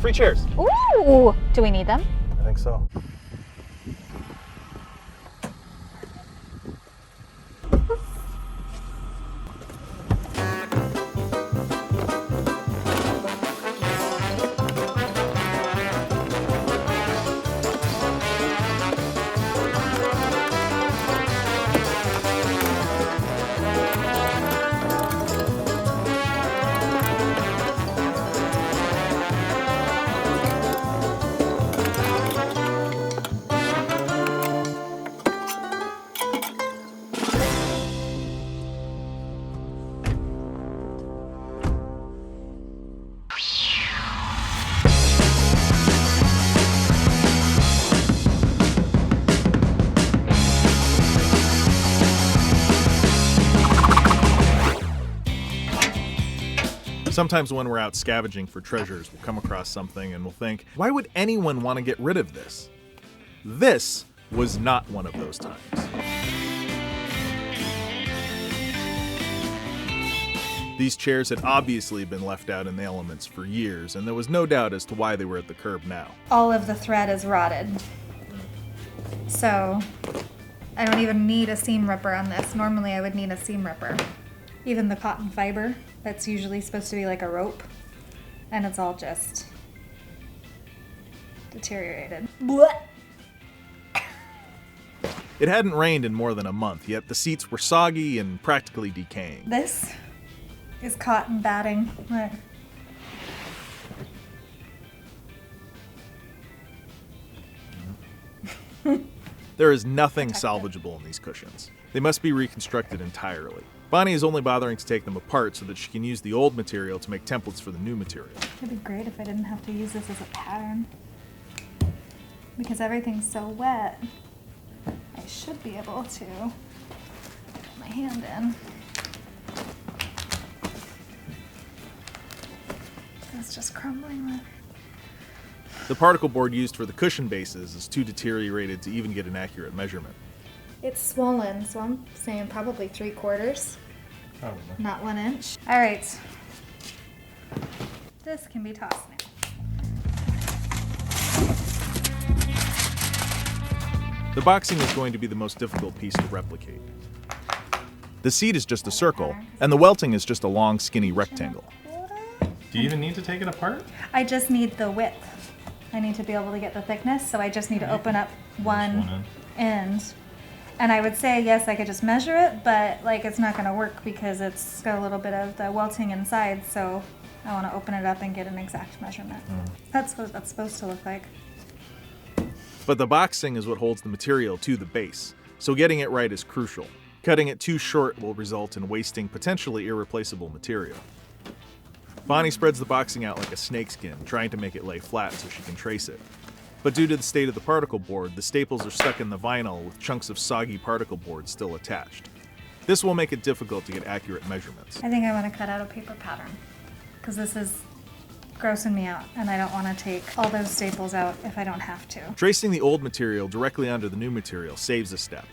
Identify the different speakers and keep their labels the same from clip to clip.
Speaker 1: free chairs.
Speaker 2: Ooh, do we need them?
Speaker 1: I think so. Sometimes when we're out scavenging for treasures, we'll come across something and we'll think, why would anyone want to get rid of this? This was not one of those times. These chairs had obviously been left out in the elements for years, and there was no doubt as to why they were at the curb now.
Speaker 2: All of the thread is rotted. So I don't even need a seam ripper on this. Normally I would need a seam ripper. Even the cotton fiber, that's usually supposed to be like a rope, and it's all just deteriorated. Blech.
Speaker 1: It hadn't rained in more than a month, yet the seats were soggy and practically decaying.
Speaker 2: This is cotton batting.
Speaker 1: There is nothing salvageable in these cushions. They must be reconstructed entirely. Bonnie is only bothering to take them apart so that she can use the old material to make templates for the new material.
Speaker 2: It'd be great if I didn't have to use this as a pattern. Because everything's so wet, I should be able to put my hand in. It's just crumbling with.
Speaker 1: The particle board used for the cushion bases is too deteriorated to even get an accurate measurement.
Speaker 2: It's swollen, so I'm saying probably 3/4.
Speaker 1: Probably.
Speaker 2: Not 1 inch. All right. This can be tossed now.
Speaker 1: The boxing is going to be the most difficult piece to replicate. The seat is just a circle, and the welting is just a long, skinny rectangle.
Speaker 3: Do you even need to take it apart?
Speaker 2: I just need the width. I need to be able to get the thickness, so I just need to open up one end. And I would say, yes, I could just measure it, but like it's not going to work because it's got a little bit of the welting inside, so I want to open it up and get an exact measurement. That's what that's supposed to look like.
Speaker 1: But the boxing is what holds the material to the base, so getting it right is crucial. Cutting it too short will result in wasting potentially irreplaceable material. Bonnie spreads the boxing out like a snakeskin, trying to make it lay flat so she can trace it. But due to the state of the particle board, the staples are stuck in the vinyl with chunks of soggy particle board still attached. This will make it difficult to get accurate measurements.
Speaker 2: I think I want to cut out a paper pattern because this is grossing me out and I don't want to take all those staples out if I don't have to.
Speaker 1: Tracing the old material directly onto the new material saves a step.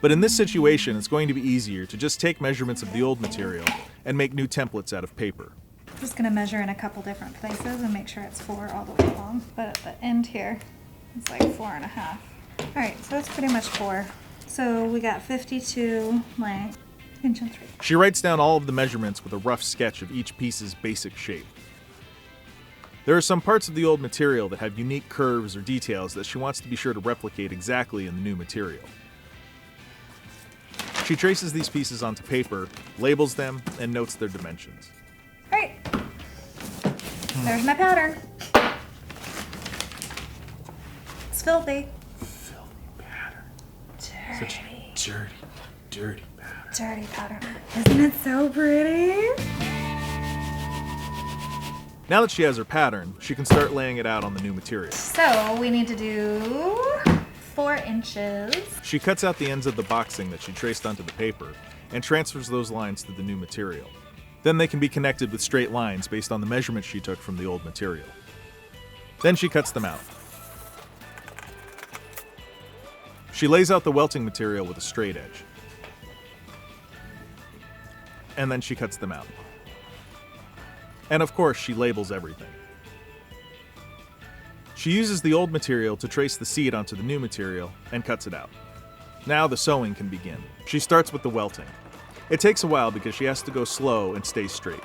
Speaker 1: But in this situation, it's going to be easier to just take measurements of the old material and make new templates out of paper.
Speaker 2: I'm just going to measure in a couple different places and make sure it's 4 all the way along. But at the end here, it's like 4.5. All right, so that's pretty much 4. So we got 52 length, inch and 3.
Speaker 1: She writes down all of the measurements with a rough sketch of each piece's basic shape. There are some parts of the old material that have unique curves or details that she wants to be sure to replicate exactly in the new material. She traces these pieces onto paper, labels them, and notes their dimensions.
Speaker 2: All right, there's my pattern. It's filthy.
Speaker 3: Filthy pattern.
Speaker 2: Dirty.
Speaker 3: Such dirty, dirty pattern.
Speaker 2: Dirty pattern. Isn't it so pretty?
Speaker 1: Now that she has her pattern, she can start laying it out on the new material.
Speaker 2: So we need to do 4 inches.
Speaker 1: She cuts out the ends of the boxing that she traced onto the paper and transfers those lines to the new material. Then they can be connected with straight lines based on the measurements she took from the old material. Then she cuts them out. She lays out the welting material with a straight edge. And then she cuts them out. And of course, she labels everything. She uses the old material to trace the seat onto the new material and cuts it out. Now the sewing can begin. She starts with the welting. It takes a while because she has to go slow and stay straight.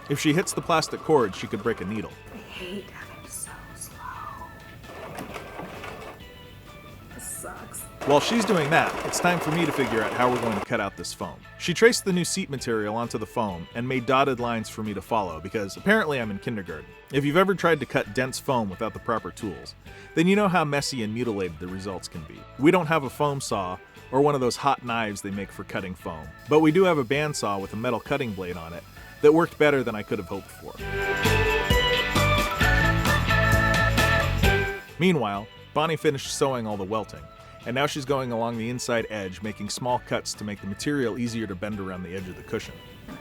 Speaker 1: If she hits the plastic cord, she could break a needle.
Speaker 2: I hate having so slow. This sucks.
Speaker 1: While she's doing that, it's time for me to figure out how we're going to cut out this foam. She traced the new seat material onto the foam and made dotted lines for me to follow because apparently I'm in kindergarten. If you've ever tried to cut dense foam without the proper tools, then you know how messy and mutilated the results can be. We don't have a foam saw or one of those hot knives they make for cutting foam, but we do have a bandsaw with a metal cutting blade on it that worked better than I could have hoped for. Meanwhile, Bonnie finished sewing all the welting, and now she's going along the inside edge, making small cuts to make the material easier to bend around the edge of the cushion.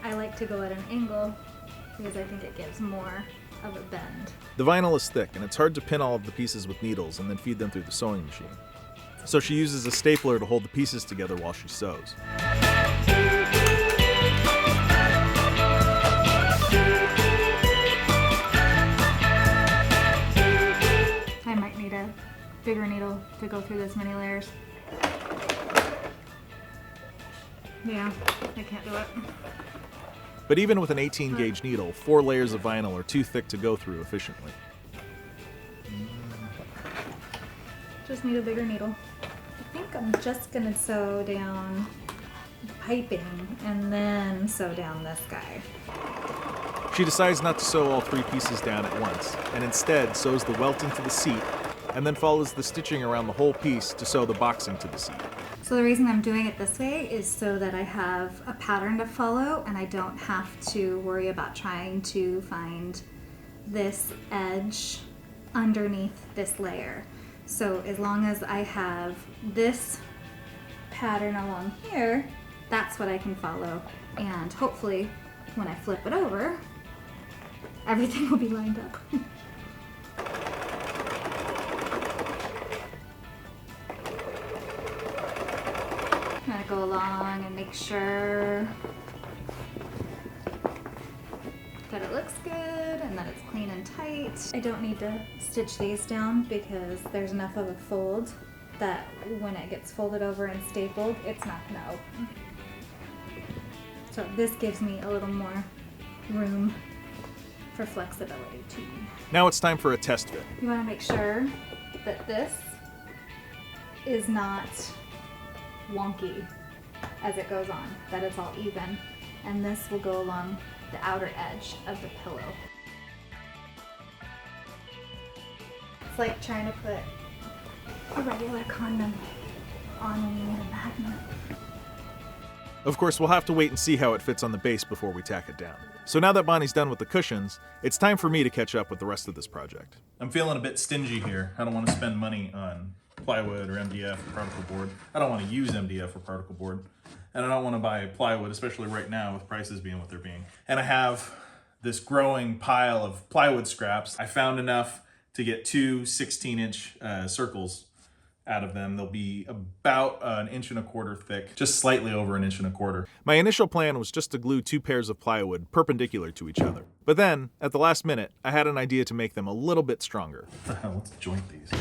Speaker 2: I like to go at an angle because I think it gives more of a bend.
Speaker 1: The vinyl is thick, and it's hard to pin all of the pieces with needles and then feed them through the sewing machine. So she uses a stapler to hold the pieces together while she sews.
Speaker 2: I might need a bigger needle to go through this many layers. Yeah, I can't do it.
Speaker 1: But even with an 18 gauge needle, 4 layers of vinyl are too thick to go through efficiently.
Speaker 2: Just need a bigger needle. I think I'm just gonna sew down piping and then sew down this guy.
Speaker 1: She decides not to sew all 3 pieces down at once, and instead sews the welt into the seat, and then follows the stitching around the whole piece to sew the boxing to the seat.
Speaker 2: So the reason I'm doing it this way is so that I have a pattern to follow and I don't have to worry about trying to find this edge underneath this layer. So as long as I have this pattern along here, that's what I can follow. And hopefully when I flip it over, everything will be lined up. I'm gonna go along and make sure that it looks good and that it's clean and tight. I don't need to stitch these down because there's enough of a fold that when it gets folded over and stapled, it's not gonna open. So this gives me a little more room for flexibility too.
Speaker 1: Now it's time for a test fit.
Speaker 2: You wanna make sure that this is not wonky as it goes on, that it's all even. And this will go along the outer edge of the pillow. It's like trying to put a regular condom on when you need a magnet.
Speaker 1: Of course, we'll have to wait and see how it fits on the base before we tack it down. So now that Bonnie's done with the cushions, it's time for me to catch up with the rest of this project. I'm feeling a bit stingy here. I don't want to spend money on plywood or MDF or particle board. I don't want to use MDF or particle board. And I don't want to buy plywood, especially right now with prices being what they're being. And I have this growing pile of plywood scraps. I found enough to get 2 16-inch circles out of them. They'll be about 1.25 inches thick, just slightly over 1.25 inches. My initial plan was just to glue 2 pairs of plywood perpendicular to each other. But then, at the last minute, I had an idea to make them a little bit stronger. Let's joint these.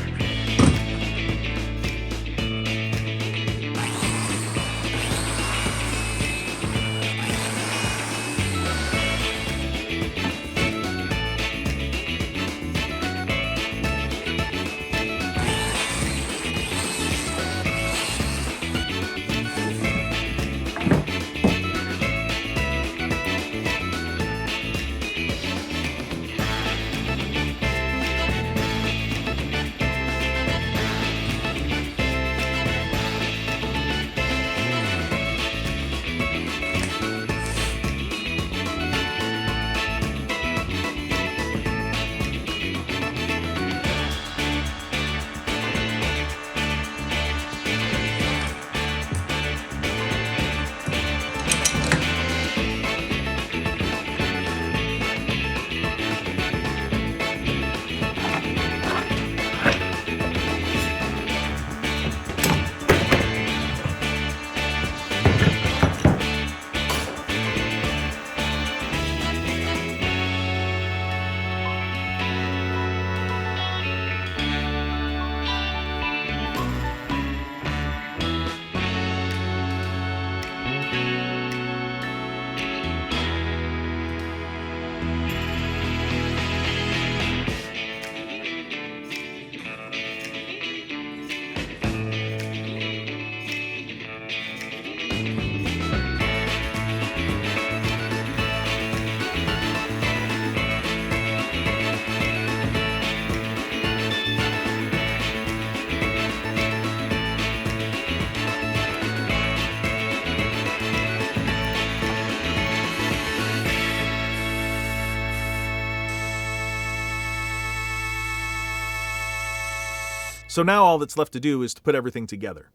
Speaker 1: So now all that's left to do is to put everything together.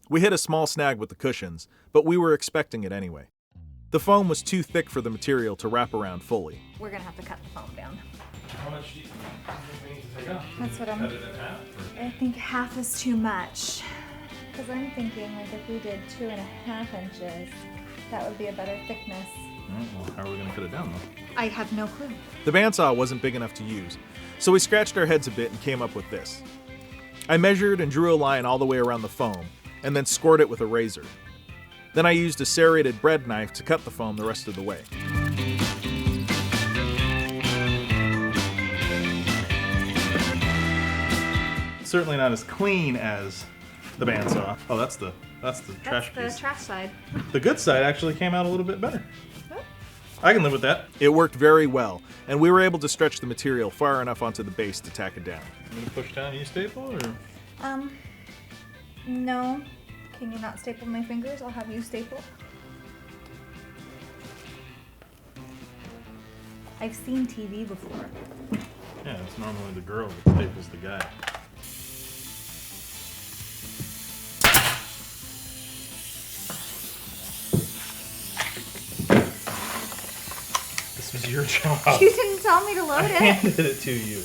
Speaker 1: We hit a small snag with the cushions, but we were expecting it anyway. The foam was too thick for the material to wrap around fully.
Speaker 2: We're gonna have to cut the foam down.
Speaker 3: How much do you think we need to take off?
Speaker 2: That's what
Speaker 3: Cut it in half? Or?
Speaker 2: I think half is too much. Because I'm thinking like if we did 2.5 inches, that would be a better thickness.
Speaker 1: Well, how are we going to cut it down, though?
Speaker 2: I have no clue.
Speaker 1: The bandsaw wasn't big enough to use, so we scratched our heads a bit and came up with this. I measured and drew a line all the way around the foam, and then scored it with a razor. Then I used a serrated bread knife to cut the foam the rest of the way. Certainly not as clean as the bandsaw. Oh, that's the trash piece.
Speaker 2: That's the trash side.
Speaker 1: The good side actually came out a little bit better. I can live with that. It worked very well, and we were able to stretch the material far enough onto the base to tack it down. You gonna push down a staple, or?
Speaker 2: No. Can you not staple my fingers? I'll have you staple. I've seen TV before.
Speaker 1: Yeah, it's normally the girl that staples the guy. This was your job.
Speaker 2: You didn't tell me to load
Speaker 1: I
Speaker 2: it.
Speaker 1: handed it to you.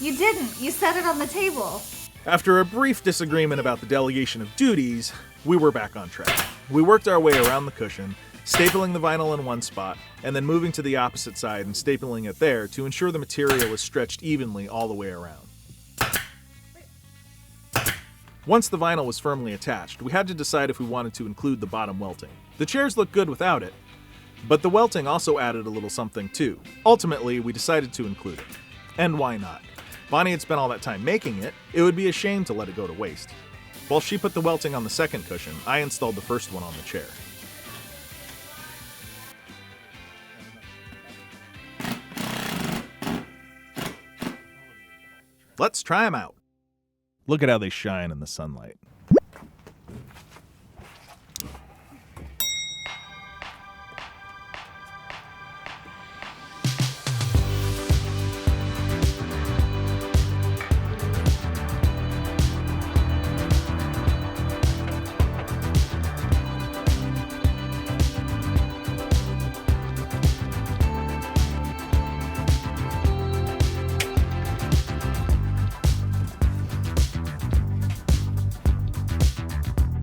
Speaker 2: You didn't. You set it on the table.
Speaker 1: After a brief disagreement about the delegation of duties, we were back on track. We worked our way around the cushion, stapling the vinyl in one spot, and then moving to the opposite side and stapling it there to ensure the material was stretched evenly all the way around. Once the vinyl was firmly attached, we had to decide if we wanted to include the bottom welting. The chairs looked good without it, but the welting also added a little something too. Ultimately, we decided to include it. And why not? Bonnie had spent all that time making it, it would be a shame to let it go to waste. While she put the welting on the second cushion, I installed the first one on the chair. Let's try them out. Look at how they shine in the sunlight.